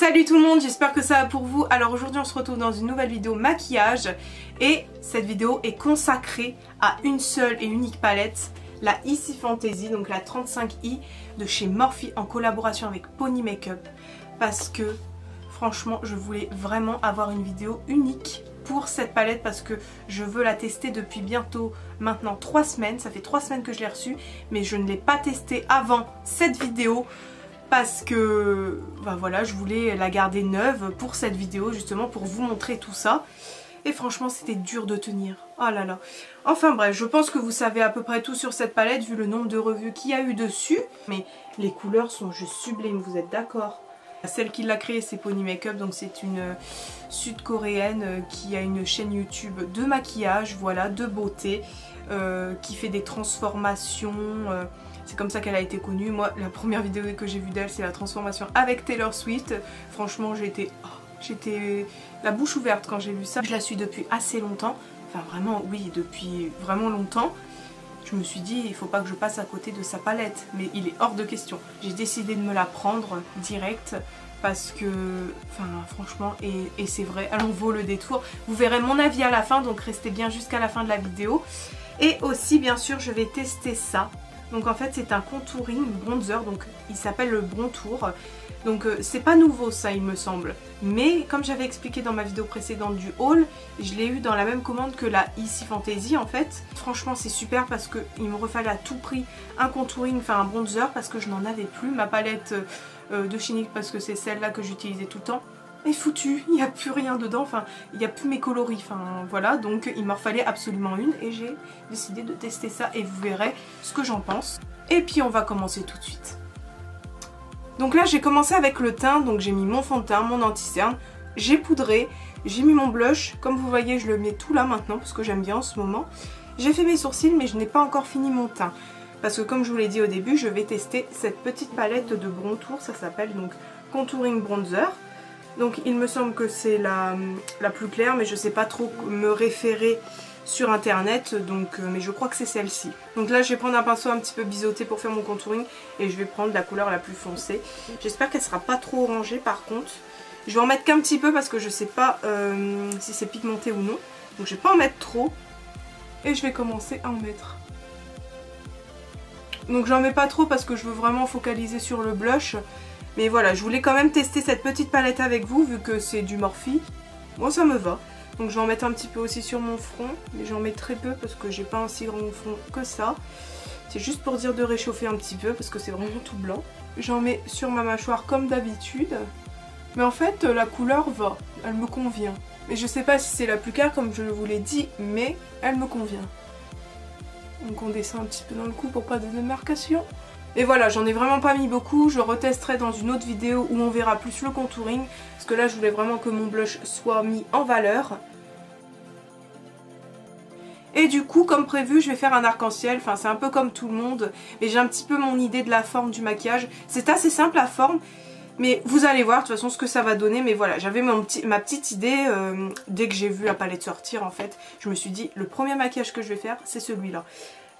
Salut tout le monde, j'espère que ça va pour vous. Alors aujourd'hui on se retrouve dans une nouvelle vidéo maquillage et cette vidéo est consacrée à une seule et unique palette, la Ici Fantasy, donc la 35i de chez Morphe en collaboration avec Pony Makeup, parce que franchement je voulais vraiment avoir une vidéo unique pour cette palette parce que je veux la tester depuis bientôt maintenant 3 semaines, ça fait 3 semaines que je l'ai reçue mais je ne l'ai pas testée avant cette vidéo. Parce que bah voilà, je voulais la garder neuve pour cette vidéo justement pour vous montrer tout ça. Et franchement c'était dur de tenir. Oh là là. Enfin bref, je pense que vous savez à peu près tout sur cette palette vu le nombre de revues qu'il y a eu dessus. Mais les couleurs sont juste sublimes, vous êtes d'accord? Celle qui l'a créée c'est Pony Makeup, donc c'est une sud-coréenne qui a une chaîne YouTube de maquillage, voilà, de beauté, qui fait des transformations... c'est comme ça qu'elle a été connue. Moi, la première vidéo que j'ai vue d'elle, c'est la transformation avec Taylor Swift. Franchement, j'étais la bouche ouverte quand j'ai vu ça. Je la suis depuis assez longtemps. Enfin, vraiment, oui, depuis vraiment longtemps. Je me suis dit, il faut pas que je passe à côté de sa palette. Mais il est hors de question. J'ai décidé de me la prendre direct. Parce que, enfin, franchement, et c'est vrai, elle en vaut le détour. Vous verrez mon avis à la fin, donc restez bien jusqu'à la fin de la vidéo. Et aussi, bien sûr, je vais tester ça. Donc en fait c'est un contouring bronzer, donc il s'appelle le Brontour. Donc c'est pas nouveau ça il me semble. Mais comme j'avais expliqué dans ma vidéo précédente du haul, je l'ai eu dans la même commande que la Ici Fantasy en fait. Franchement c'est super parce qu'il me refallait à tout prix un contouring, enfin un bronzer parce que je n'en avais plus. Ma palette de chez NYX parce que c'est celle-là que j'utilisais tout le temps est foutue, il n'y a plus rien dedans, enfin il n'y a plus mes coloris, enfin voilà, donc il m'en fallait absolument une et j'ai décidé de tester ça et vous verrez ce que j'en pense. Et puis on va commencer tout de suite. Donc là j'ai commencé avec le teint, donc j'ai mis mon fond de teint, mon anti-cerne, j'ai poudré, j'ai mis mon blush, comme vous voyez je le mets tout là maintenant parce que j'aime bien en ce moment. J'ai fait mes sourcils mais je n'ai pas encore fini mon teint. Parce que comme je vous l'ai dit au début, je vais tester cette petite palette de Brontour, ça s'appelle donc Contouring Bronzer. Donc il me semble que c'est la plus claire mais je sais pas trop me référer sur internet donc mais je crois que c'est celle-ci. Donc là je vais prendre un pinceau un petit peu biseauté pour faire mon contouring et je vais prendre la couleur la plus foncée. J'espère qu'elle sera pas trop orangée par contre. Je vais en mettre qu'un petit peu parce que je sais pas si c'est pigmenté ou non. Donc je vais pas en mettre trop et je vais commencer à en mettre. Donc j'en mets pas trop parce que je veux vraiment focaliser sur le blush. Mais voilà, je voulais quand même tester cette petite palette avec vous vu que c'est du Morphe. Moi ça me va. Donc je vais en mettre un petit peu aussi sur mon front. Mais j'en mets très peu parce que j'ai pas un si grand front que ça. C'est juste pour dire de réchauffer un petit peu parce que c'est vraiment tout blanc. J'en mets sur ma mâchoire comme d'habitude. Mais en fait la couleur va, elle me convient. Mais je sais pas si c'est la plus claire comme je vous l'ai dit, mais elle me convient. Donc on descend un petit peu dans le cou pour pas de démarcation. Et voilà, j'en ai vraiment pas mis beaucoup, je retesterai dans une autre vidéo où on verra plus le contouring. Parce que là je voulais vraiment que mon blush soit mis en valeur. Et du coup comme prévu je vais faire un arc-en-ciel, enfin c'est un peu comme tout le monde. Mais j'ai un petit peu mon idée de la forme du maquillage. C'est assez simple la forme. Mais vous allez voir de toute façon ce que ça va donner. Mais voilà, j'avais ma petite idée dès que j'ai vu la palette sortir en fait. Je me suis dit le premier maquillage que je vais faire c'est celui-là.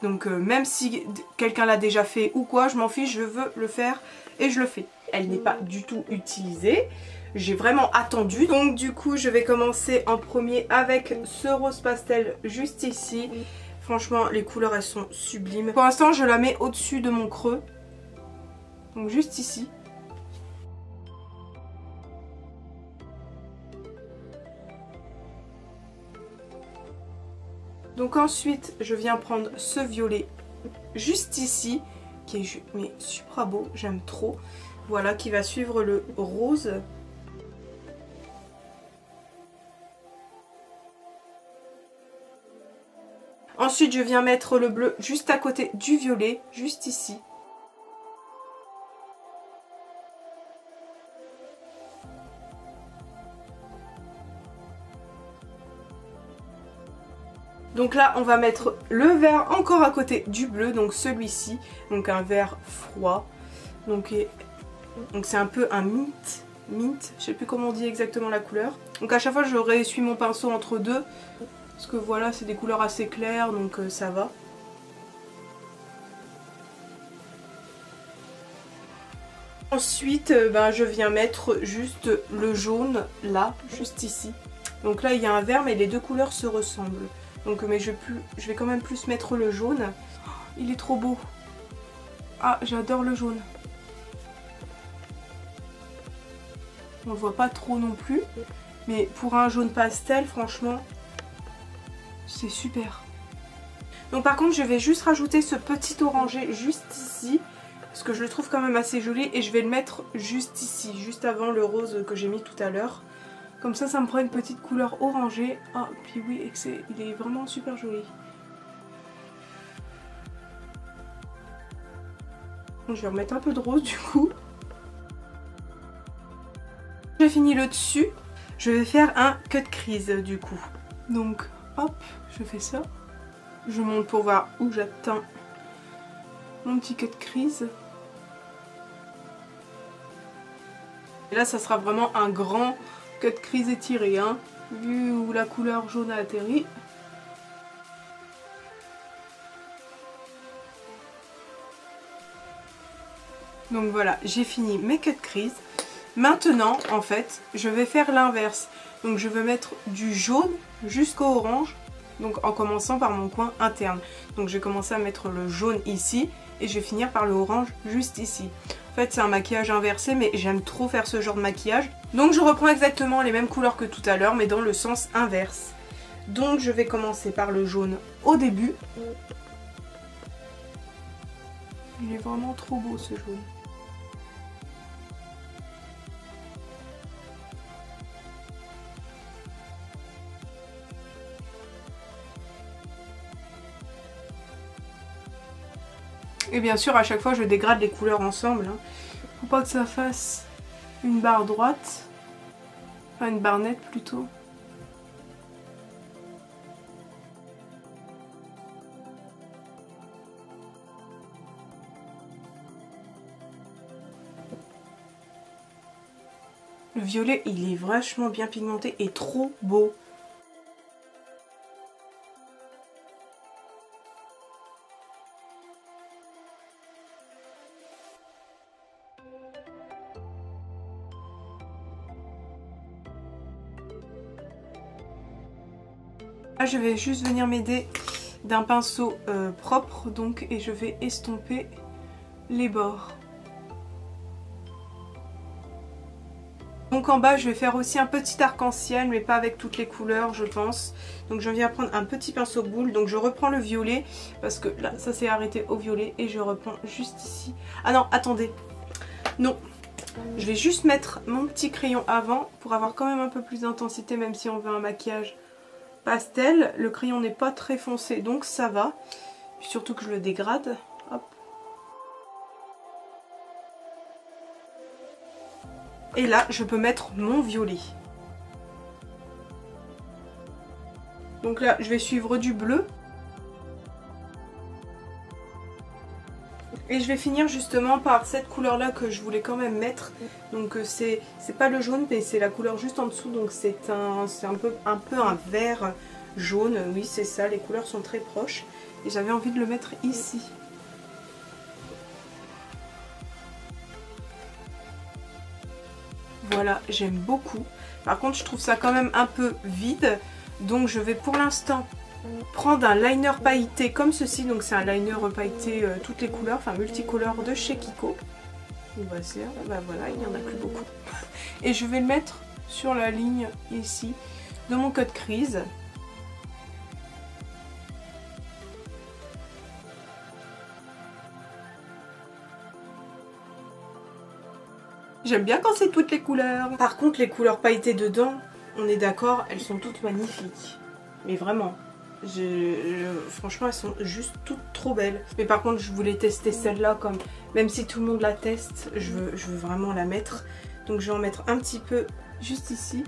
Donc même si quelqu'un l'a déjà fait ou quoi, je m'en fiche, je veux le faire et je le fais. Elle n'est pas du tout utilisée, j'ai vraiment attendu. Donc du coup je vais commencer en premier avec ce rose pastel juste ici. Franchement les couleurs elles sont sublimes. Pour l'instant je la mets au-dessus de mon creux. Donc juste ici. Donc ensuite je viens prendre ce violet juste ici qui est mais super beau, j'aime trop. Voilà, qui va suivre le rose. Ensuite je viens mettre le bleu juste à côté du violet, juste ici. Donc là on va mettre le vert encore à côté du bleu, donc celui-ci, donc un vert froid. Donc c'est un peu un mint, je sais plus comment on dit exactement la couleur. Donc à chaque fois je réessuie mon pinceau entre deux, parce que voilà c'est des couleurs assez claires donc ça va. Ensuite, je viens mettre juste le jaune là, juste ici. Donc là, il y a un vert, mais les deux couleurs se ressemblent. Donc, mais je vais quand même plus mettre le jaune. Oh, il est trop beau. Ah, j'adore le jaune. On le voit pas trop non plus. Mais pour un jaune pastel, franchement, c'est super. Donc par contre, je vais juste rajouter ce petit orangé juste ici. Parce que je le trouve quand même assez joli. Et je vais le mettre juste ici, juste avant le rose que j'ai mis tout à l'heure. Comme ça me prend une petite couleur orangée. Ah, puis oui, il est vraiment super joli. Donc, je vais remettre un peu de rose du coup. J'ai fini le dessus. Je vais faire un cut crease du coup. Donc hop, je fais ça. Je monte pour voir où j'atteins mon petit cut crease. Et là ça sera vraiment un grand cut crease étiré, hein, vu où la couleur jaune a atterri. Donc voilà, j'ai fini mes cut crease. Maintenant, en fait, je vais faire l'inverse. Donc je vais mettre du jaune jusqu'au orange. Donc en commençant par mon coin interne. Donc je vais commencer à mettre le jaune ici. Et je vais finir par le orange juste ici. En fait, c'est un maquillage inversé, mais j'aime trop faire ce genre de maquillage. Donc je reprends exactement les mêmes couleurs que tout à l'heure, mais dans le sens inverse. Donc je vais commencer par le jaune au début. Il est vraiment trop beau ce jaune. Et bien sûr, à chaque fois, je dégrade les couleurs ensemble. Hein. Faut pas que ça fasse une barre droite. Enfin, une barre nette plutôt. Le violet, il est vachement bien pigmenté et trop beau. Là, je vais juste venir m'aider d'un pinceau propre donc, et je vais estomper les bords. Donc en bas je vais faire aussi un petit arc-en-ciel mais pas avec toutes les couleurs je pense. Donc je viens prendre un petit pinceau boule, donc je reprends le violet parce que là ça s'est arrêté au violet et je reprends juste ici. Ah non attendez, non, je vais juste mettre mon petit crayon avant pour avoir quand même un peu plus d'intensité même si on veut un maquillage pastel. Le crayon n'est pas très foncé donc ça va, puis surtout que je le dégrade. Hop. Et là, je peux mettre mon violet. Donc là, je vais suivre du bleu. Et je vais finir justement par cette couleur-là que je voulais quand même mettre. Donc c'est pas le jaune, mais c'est la couleur juste en dessous. Donc c'est un peu un vert jaune. Oui, c'est ça, les couleurs sont très proches. Et j'avais envie de le mettre ici. Voilà, j'aime beaucoup. Par contre, je trouve ça quand même un peu vide. Donc, je vais pour l'instant prendre un liner pailleté comme ceci. Donc, c'est un liner pailleté toutes les couleurs, enfin multicolore de chez Kiko. On va dire, bah voilà, il n'y en a plus beaucoup. Et je vais le mettre sur la ligne ici de mon cut crease. J'aime bien quand c'est toutes les couleurs. Par contre, les couleurs pailletées dedans, on est d'accord, elles sont toutes magnifiques. Mais vraiment, franchement, elles sont juste toutes trop belles. Mais par contre, je voulais tester celle-là, comme même si tout le monde la teste, je veux vraiment la mettre. Donc je vais en mettre un petit peu juste ici.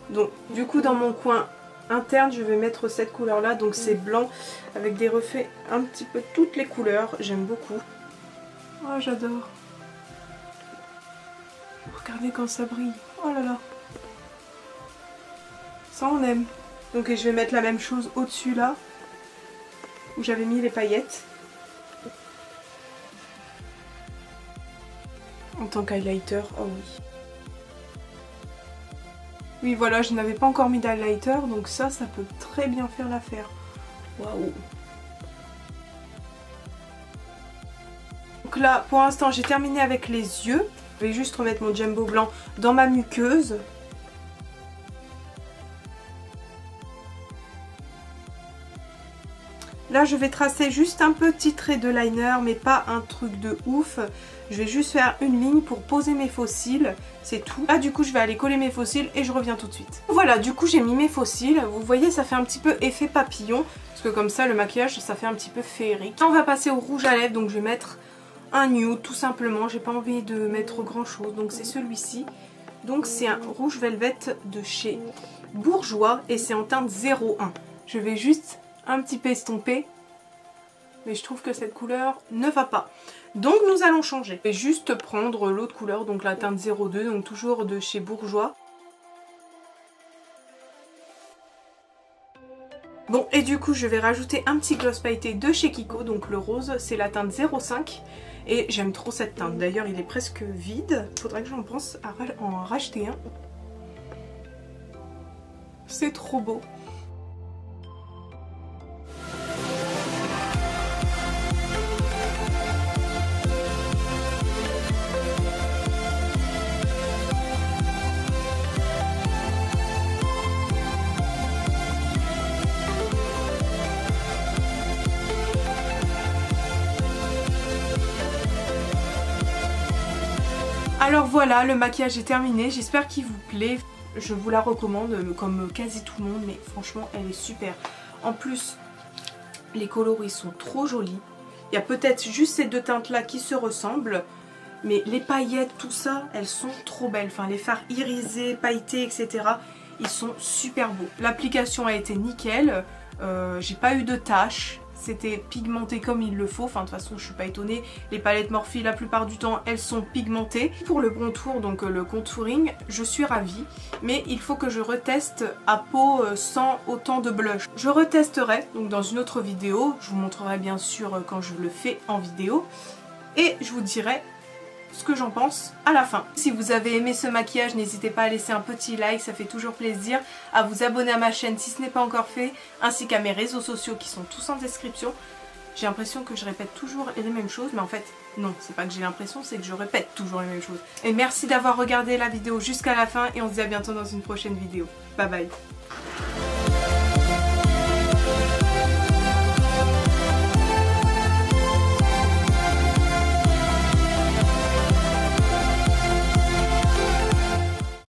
Donc du coup, dans mon coin interne, je vais mettre cette couleur là, donc c'est blanc avec des reflets un petit peu toutes les couleurs, j'aime beaucoup. Oh j'adore. Regardez quand ça brille, oh là là. Ça on aime. Donc et je vais mettre la même chose au dessus là, où j'avais mis les paillettes. En tant qu'highlighter, oh oui. Oui voilà, je n'avais pas encore mis d'highlighter, donc ça peut très bien faire l'affaire. Waouh. Donc là, pour l'instant, j'ai terminé avec les yeux. Je vais juste remettre mon Jumbo blanc dans ma muqueuse. Là, je vais tracer juste un petit trait de liner, mais pas un truc de ouf. Je vais juste faire une ligne pour poser mes faux cils, c'est tout. Là, du coup, je vais aller coller mes faux cils et je reviens tout de suite. Voilà, du coup, j'ai mis mes faux cils. Vous voyez, ça fait un petit peu effet papillon, parce que comme ça, le maquillage, ça fait un petit peu féerique. Là, on va passer au rouge à lèvres, donc je vais mettre un nude, tout simplement. J'ai pas envie de mettre grand chose, donc c'est celui-ci. Donc, c'est un rouge velvet de chez Bourjois et c'est en teinte 01. Je vais juste un petit peu estomper, mais je trouve que cette couleur ne va pas. Donc nous allons changer. Je vais juste prendre l'autre couleur, donc la teinte 02, donc toujours de chez Bourjois. Bon, et du coup je vais rajouter un petit gloss pailleté de chez Kiko, donc le rose, c'est la teinte 05. Et j'aime trop cette teinte, d'ailleurs il est presque vide. Faudrait que j'en pense à en racheter un. C'est trop beau. Alors voilà, le maquillage est terminé, j'espère qu'il vous plaît. Je vous la recommande comme quasi tout le monde, mais franchement elle est super. En plus, les coloris sont trop jolis. Il y a peut-être juste ces deux teintes là qui se ressemblent, mais les paillettes, tout ça, elles sont trop belles. Enfin les fards irisés, pailletés, etc. Ils sont super beaux. L'application a été nickel, j'ai pas eu de taches. C'était pigmenté comme il le faut, enfin de toute façon je suis pas étonnée, les palettes Morphe la plupart du temps elles sont pigmentées. Pour le contour, donc le contouring, je suis ravie, mais il faut que je reteste à peau sans autant de blush. Je retesterai donc dans une autre vidéo, je vous montrerai bien sûr quand je le fais en vidéo, et je vous dirai ce que j'en pense à la fin. Si vous avez aimé ce maquillage, n'hésitez pas à laisser un petit like, ça fait toujours plaisir, à vous abonner à ma chaîne si ce n'est pas encore fait, ainsi qu'à mes réseaux sociaux qui sont tous en description. J'ai l'impression que je répète toujours les mêmes choses, mais en fait non, c'est pas que j'ai l'impression, c'est que je répète toujours les mêmes choses. Et merci d'avoir regardé la vidéo jusqu'à la fin et on se dit à bientôt dans une prochaine vidéo. Bye bye.